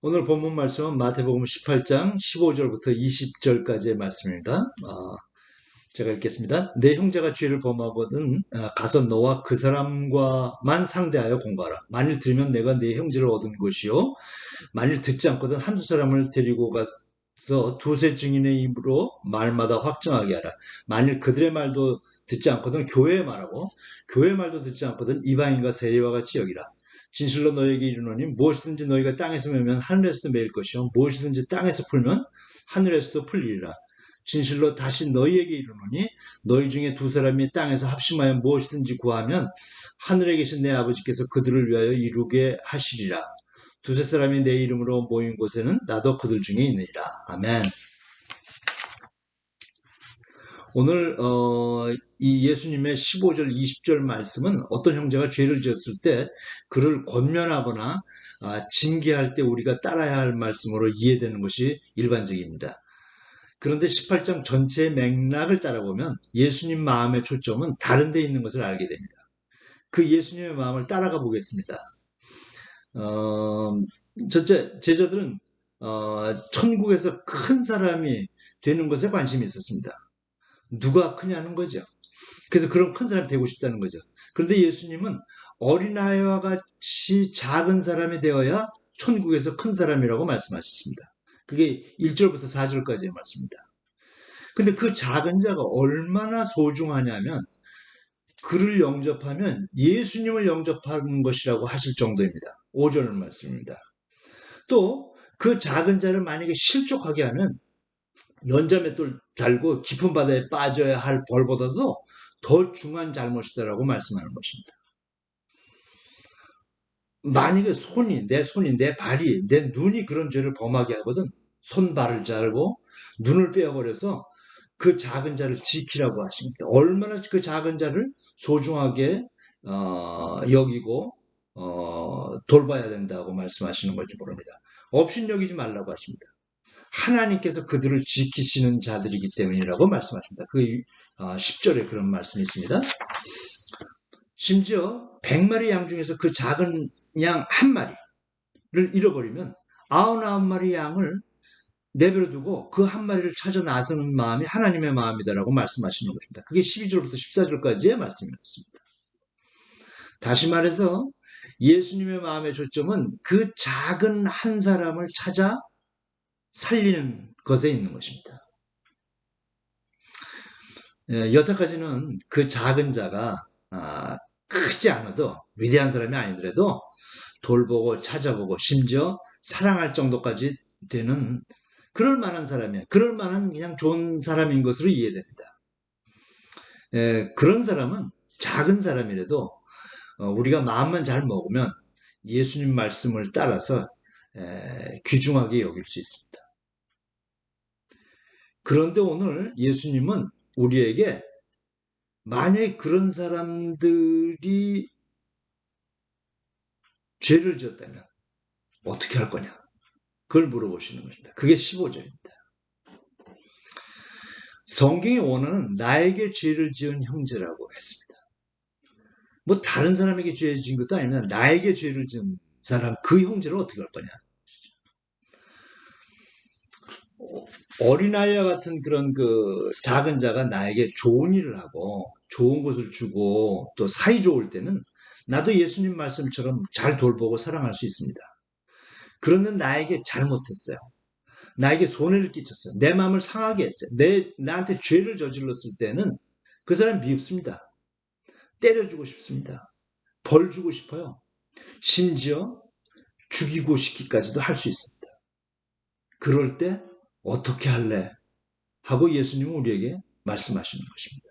오늘 본문 말씀은 마태복음 18장 15절부터 20절까지의 말씀입니다. 제가 읽겠습니다. 내 형제가 죄를 범하거든 가서 너와 그 사람과만 상대하여 공부하라. 만일 들으면 내가 네 형제를 얻은 것이요 만일 듣지 않거든 한두 사람을 데리고 가서 두세 증인의 입으로 말마다 확정하게 하라. 만일 그들의 말도 듣지 않거든 교회의 말하고 교회의 말도 듣지 않거든 이방인과 세리와 같이 여기라. 진실로 너에게 이르노니 무엇이든지 너희가 땅에서 매면 하늘에서도 매일 것이요 무엇이든지 땅에서 풀면 하늘에서도 풀리리라. 진실로 다시 너희에게 이르노니 너희 중에 두 사람이 땅에서 합심하여 무엇이든지 구하면 하늘에 계신 내 아버지께서 그들을 위하여 이루게 하시리라. 두세 사람이 내 이름으로 모인 곳에는 나도 그들 중에 있느니라. 아멘. 오늘 이 예수님의 15절 20절 말씀은 어떤 형제가 죄를 지었을 때 그를 권면하거나 징계할 때 우리가 따라야 할 말씀으로 이해되는 것이 일반적입니다. 그런데 18장 전체의 맥락을 따라보면 예수님 마음의 초점은 다른 데 있는 것을 알게 됩니다. 그 예수님의 마음을 따라가 보겠습니다. 첫째, 제자들은 천국에서 큰 사람이 되는 것에 관심이 있었습니다. 누가 크냐는 거죠. 그래서 그런 큰 사람이 되고 싶다는 거죠. 그런데 예수님은 어린아이와 같이 작은 사람이 되어야 천국에서 큰 사람이라고 말씀하셨습니다. 그게 1절부터 4절까지의 말씀입니다. 근데 그 작은 자가 얼마나 소중하냐면 그를 영접하면 예수님을 영접하는 것이라고 하실 정도입니다. 5절 말씀입니다. 또 그 작은 자를 만약에 실족하게 하면 연자맷돌 달고 깊은 바다에 빠져야 할 벌보다도 더 중한 잘못이다라고 말씀하는 것입니다. 만약에 내 손이, 내 발이, 내 눈이 그런 죄를 범하게 하거든 손, 발을 자르고 눈을 빼어버려서 그 작은 자를 지키라고 하십니다. 얼마나 그 작은 자를 소중하게 여기고 돌봐야 된다고 말씀하시는 건지 모릅니다. 업신여기지 말라고 하십니다. 하나님께서 그들을 지키시는 자들이기 때문이라고 말씀하십니다. 그 10절에 그런 말씀이 있습니다. 심지어 100마리 양 중에서 그 작은 양 한 마리를 잃어버리면 99마리 양을 내버려 두고 그 한 마리를 찾아 나서는 마음이 하나님의 마음이다라고 말씀하시는 것입니다. 그게 12절부터 14절까지의 말씀이었습니다. 다시 말해서 예수님의 마음의 초점은 그 작은 한 사람을 찾아 살리는 것에 있는 것입니다. 여태까지는 그 작은 자가 크지 않아도 위대한 사람이 아니더라도 돌보고 찾아보고 심지어 사랑할 정도까지 되는 그럴 만한 사람이야. 그럴 만한 그냥 좋은 사람인 것으로 이해됩니다. 그런 사람은 작은 사람이라도 우리가 마음만 잘 먹으면 예수님 말씀을 따라서 귀중하게 여길 수 있습니다. 그런데 오늘 예수님은 우리에게 만약에 그런 사람들이 죄를 지었다면 어떻게 할 거냐? 그걸 물어보시는 것입니다. 그게 15절입니다. 성경의 원어는 나에게 죄를 지은 형제라고 했습니다. 뭐 다른 사람에게 죄를 지은 것도 아니면 나에게 죄를 지은 사람 그 형제를 어떻게 할 거냐? 어린아이와 같은 그런 그 작은 자가 나에게 좋은 일을 하고 좋은 것을 주고 또 사이 좋을 때는 나도 예수님 말씀처럼 잘 돌보고 사랑할 수 있습니다. 그런데 나에게 잘못했어요. 나에게 손해를 끼쳤어요. 내 마음을 상하게 했어요. 나한테 죄를 저질렀을 때는 그 사람 미흡습니다. 때려주고 싶습니다. 벌 주고 싶어요. 심지어 죽이고 싶기까지도 할 수 있습니다. 그럴 때 어떻게 할래? 하고 예수님은 우리에게 말씀하시는 것입니다.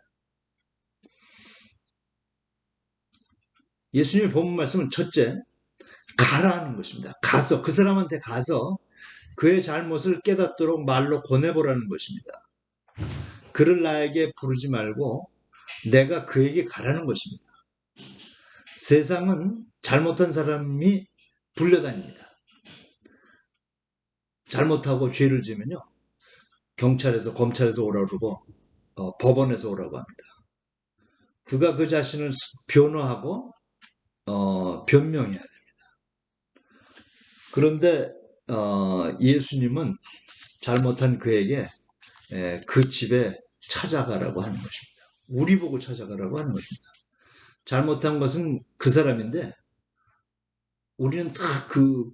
예수님의 본문 말씀은 첫째, 가라는 것입니다. 가서 그 사람한테 가서 그의 잘못을 깨닫도록 말로 권해보라는 것입니다. 그를 나에게 부르지 말고 내가 그에게 가라는 것입니다. 세상은 잘못한 사람이 불려다닙니다. 잘못하고 죄를 지으면요. 경찰에서 검찰에서 오라고 그러고 법원에서 오라고 합니다. 그가 그 자신을 변호하고 변명해야 됩니다. 그런데 예수님은 잘못한 그에게 그 집에 찾아가라고 하는 것입니다. 우리 보고 찾아가라고 하는 것입니다. 잘못한 것은 그 사람인데 우리는 다 그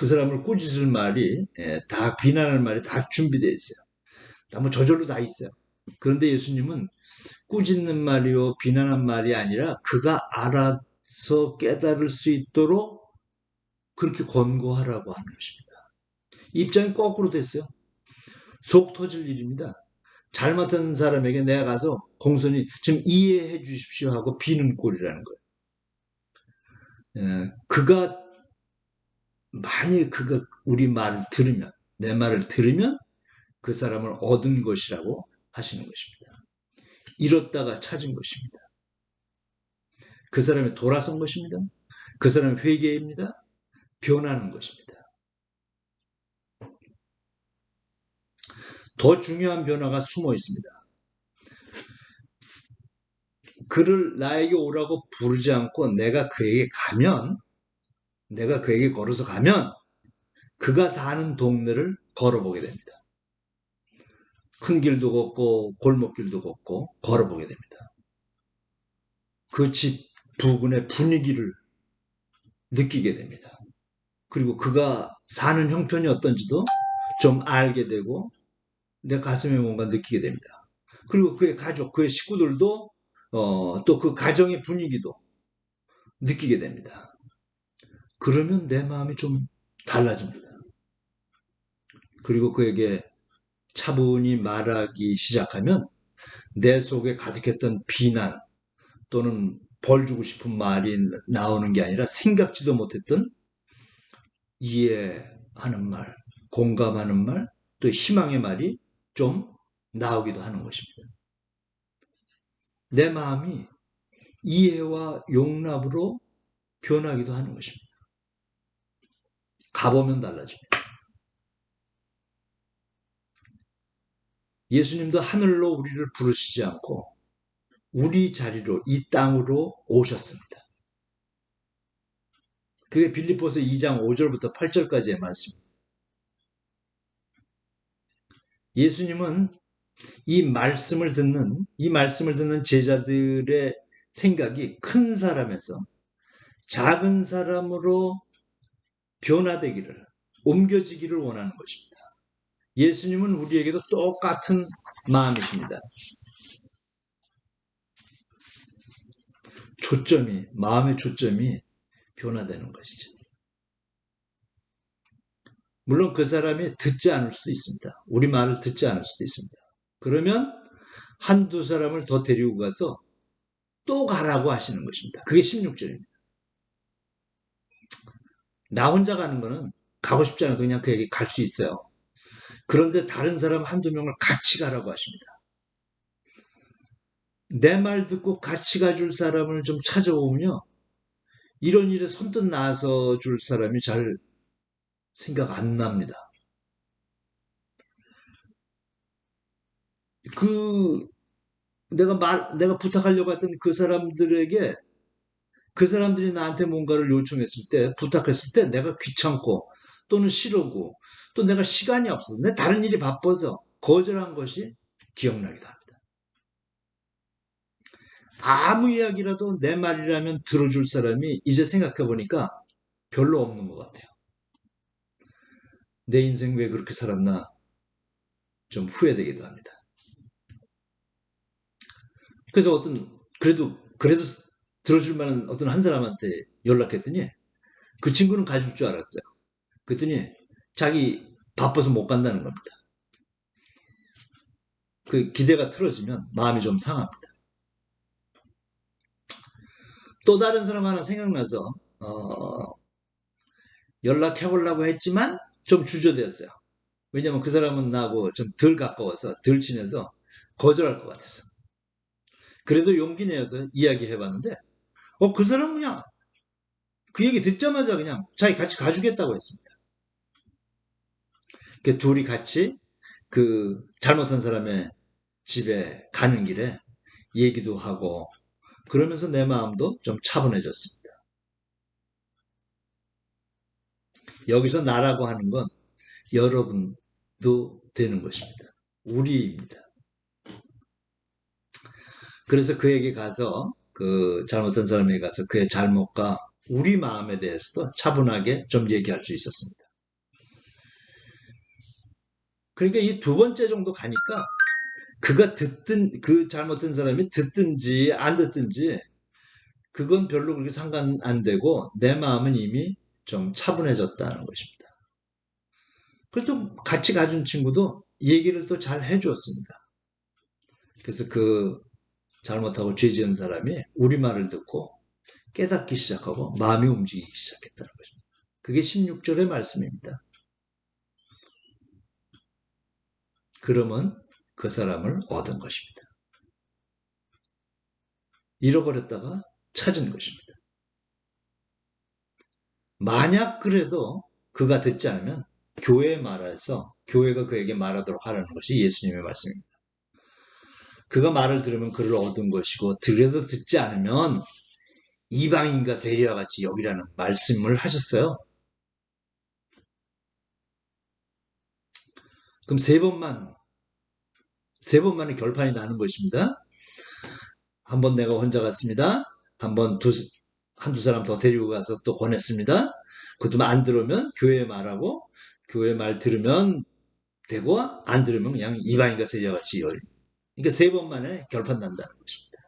사람을 꾸짖을 말이 다 비난할 말이 다 준비되어 있어요. 다 뭐 저절로 다 있어요. 그런데 예수님은 꾸짖는 말이요 비난한 말이 아니라 그가 알아서 깨달을 수 있도록 그렇게 권고하라고 하는 것입니다. 입장이 거꾸로 됐어요. 속 터질 일입니다. 잘못한 사람에게 내가 가서 공손히 좀 이해해 주십시오 하고 비는 꼴이라는 거예요. 만일 그가 우리 말을 들으면, 내 말을 들으면 그 사람을 얻은 것이라고 하시는 것입니다. 잃었다가 찾은 것입니다. 그 사람이 돌아선 것입니다. 그 사람이 회개입니다. 변하는 것입니다. 더 중요한 변화가 숨어 있습니다. 그를 나에게 오라고 부르지 않고 내가 그에게 걸어서 가면 그가 사는 동네를 걸어보게 됩니다. 큰 길도 걷고 골목길도 걷고 걸어보게 됩니다. 그 집 부근의 분위기를 느끼게 됩니다. 그리고 그가 사는 형편이 어떤지도 좀 알게 되고 내 가슴에 뭔가 느끼게 됩니다. 그리고 그의 가족, 그의 식구들도 또 그 가정의 분위기도 느끼게 됩니다. 그러면 내 마음이 좀 달라집니다. 그리고 그에게 차분히 말하기 시작하면 내 속에 가득했던 비난 또는 벌 주고 싶은 말이 나오는 게 아니라 생각지도 못했던 이해하는 말, 공감하는 말, 또 희망의 말이 좀 나오기도 하는 것입니다. 내 마음이 이해와 용납으로 변하기도 하는 것입니다. 가보면 달라집니다. 예수님도 하늘로 우리를 부르시지 않고 우리 자리로 이 땅으로 오셨습니다. 그게 빌립보서 2장 5절부터 8절까지의 말씀입니다. 예수님은 이 말씀을 듣는 제자들의 생각이 큰 사람에서 작은 사람으로 변화되기를, 옮겨지기를 원하는 것입니다. 예수님은 우리에게도 똑같은 마음이십니다. 마음의 초점이 변화되는 것이죠. 물론 그 사람이 듣지 않을 수도 있습니다. 우리 말을 듣지 않을 수도 있습니다. 그러면 한두 사람을 더 데리고 가서 또 가라고 하시는 것입니다. 그게 16절입니다. 나 혼자 가는 거는 가고 싶지 않아도 그냥 그에게 갈 수 있어요. 그런데 다른 사람 한두 명을 같이 가라고 하십니다. 내 말 듣고 같이 가줄 사람을 좀 찾아보면요. 이런 일에 선뜻 나서 줄 사람이 잘 생각 안 납니다. 내가 부탁하려고 했던 그 사람들에게 그 사람들이 나한테 뭔가를 요청했을 때, 부탁했을 때 내가 귀찮고 또는 싫고 또 내가 시간이 없어서 내 다른 일이 바빠서 거절한 것이 기억나기도 합니다. 아무 이야기라도 내 말이라면 들어줄 사람이 이제 생각해 보니까 별로 없는 것 같아요. 내 인생 왜 그렇게 살았나 좀 후회되기도 합니다. 그래서 그래도 들어줄 만한 어떤 한 사람한테 연락했더니 그 친구는 가줄 줄 알았어요. 그랬더니 자기 바빠서 못 간다는 겁니다. 그 기대가 틀어지면 마음이 좀 상합니다. 또 다른 사람 하나 생각나서 연락해보려고 했지만 좀 주저되었어요. 왜냐면 그 사람은 나하고 좀 덜 가까워서 덜 친해서 거절할 것 같아서. 그래도 용기 내어서 이야기해봤는데 그 사람은 그냥 그 얘기 듣자마자 그냥 자기 같이 가주겠다고 했습니다. 그 둘이 같이 그 잘못한 사람의 집에 가는 길에 얘기도 하고 그러면서 내 마음도 좀 차분해졌습니다. 여기서 나라고 하는 건 여러분도 되는 것입니다. 우리입니다. 그래서 그에게 가서 그 잘못한 사람에게 가서 그의 잘못과 우리 마음에 대해서도 차분하게 좀 얘기할 수 있었습니다. 그러니까 이 두 번째 정도 가니까 그가 듣든 그 잘못한 사람이 듣든지 안 듣든지 그건 별로 그렇게 상관 안 되고 내 마음은 이미 좀 차분해졌다는 것입니다. 그래도 같이 가준 친구도 얘기를 또 잘 해주었습니다. 그래서 그 잘못하고 죄 지은 사람이 우리 말을 듣고 깨닫기 시작하고 마음이 움직이기 시작했다는 것입니다. 그게 16절의 말씀입니다. 그러면 그 사람을 얻은 것입니다. 잃어버렸다가 찾은 것입니다. 만약 그래도 그가 듣지 않으면 교회에 말해서 교회가 그에게 말하도록 하라는 것이 예수님의 말씀입니다. 그가 말을 들으면 그를 얻은 것이고 그래도 듣지 않으면 이방인과 세리와 같이 여기라는 말씀을 하셨어요. 그럼 세 번만에 결판이 나는 것입니다. 한 번 내가 혼자 갔습니다. 한두 사람 더 데리고 가서 또 권했습니다. 그것도 안 들으면 교회 말하고 교회 말 들으면 되고 안 들으면 그냥 이방인과 세리와 같이 열. 그러니까 세 번 만에 결판 난다는 것입니다.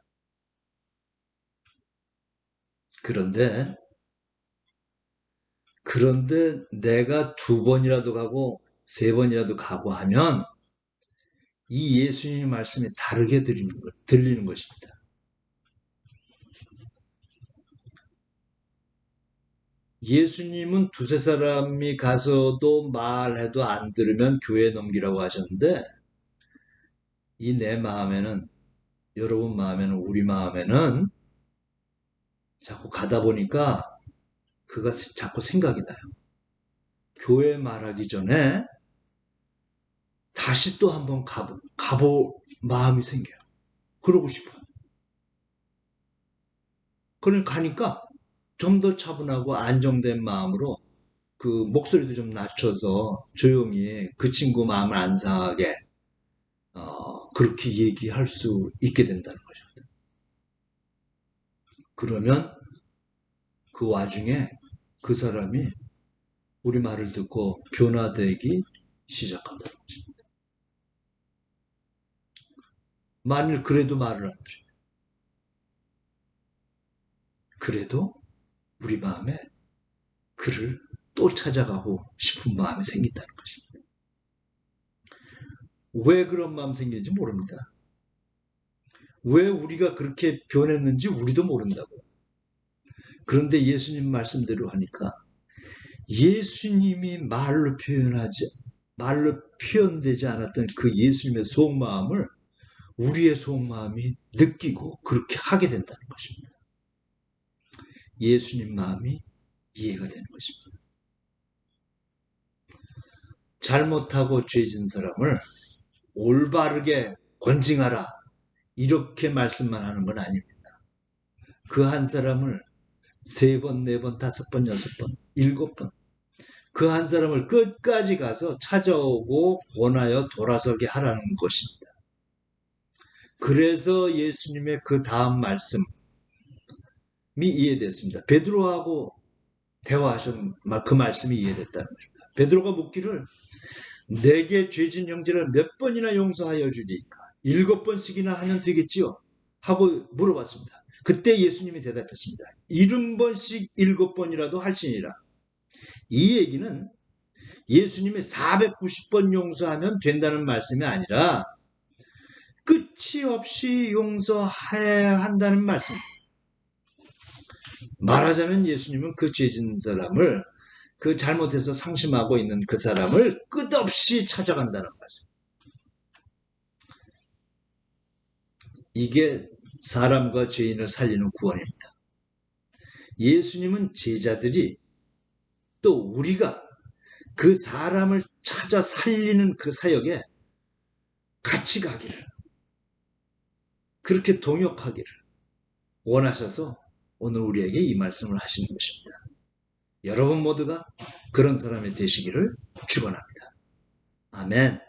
그런데 내가 두 번이라도 가고 세 번이라도 가고 하면 이 예수님의 말씀이 다르게 들리는 것입니다. 예수님은 두세 사람이 가서도 말해도 안 들으면 교회에 넘기라고 하셨는데 이 내 마음에는 여러분 마음에는 우리 마음에는 자꾸 가다 보니까 그가 자꾸 생각이 나요. 교회 말하기 전에 다시 또 한번 가볼 마음이 생겨요. 그러고 싶어요. 그러니까 가니까 좀 더 차분하고 안정된 마음으로 그 목소리도 좀 낮춰서 조용히 그 친구 마음을 안 상하게 그렇게 얘기할 수 있게 된다는 거죠. 그러면 그 와중에 그 사람이 우리 말을 듣고 변화되기 시작한다는 것입니다. 만일 그래도 말을 안 들어요. 그래도 우리 마음에 그를 또 찾아가고 싶은 마음이 생긴다는 것입니다. 왜 그런 마음 생기는지 모릅니다. 왜 우리가 그렇게 변했는지 우리도 모른다고요. 그런데 예수님 말씀대로 하니까 예수님이 말로 표현되지 않았던 그 예수님의 속마음을 우리의 속마음이 느끼고 그렇게 하게 된다는 것입니다. 예수님 마음이 이해가 되는 것입니다. 잘못하고 죄진 사람을 올바르게 권징하라 이렇게 말씀만 하는 건 아닙니다. 그 한 사람을 3번, 4번, 5번, 6번, 7번 그 한 사람을 끝까지 가서 찾아오고 권하여 돌아서게 하라는 것입니다. 그래서 예수님의 그 다음 말씀이 이해됐습니다. 베드로하고 대화하신 그 말씀이 이해됐다는 것입니다. 베드로가 묻기를 내게 죄진 형제를 몇 번이나 용서하여 주리까? 7번씩이나 하면 되겠지요? 하고 물어봤습니다. 그때 예수님이 대답했습니다. 70번씩 7번이라도 할지니라. 이 얘기는 예수님이 490번 용서하면 된다는 말씀이 아니라 끝이 없이 용서해야 한다는 말씀입니다. 말하자면 예수님은 그 죄진 사람을 그 잘못해서 상심하고 있는 그 사람을 끝없이 찾아간다는 말씀. 이게 사람과 죄인을 살리는 구원입니다. 예수님은 제자들이 또 우리가 그 사람을 찾아 살리는 그 사역에 같이 가기를 그렇게 동역하기를 원하셔서 오늘 우리에게 이 말씀을 하시는 것입니다. 여러분 모두가 그런 사람이 되시기를 축원합니다. 아멘.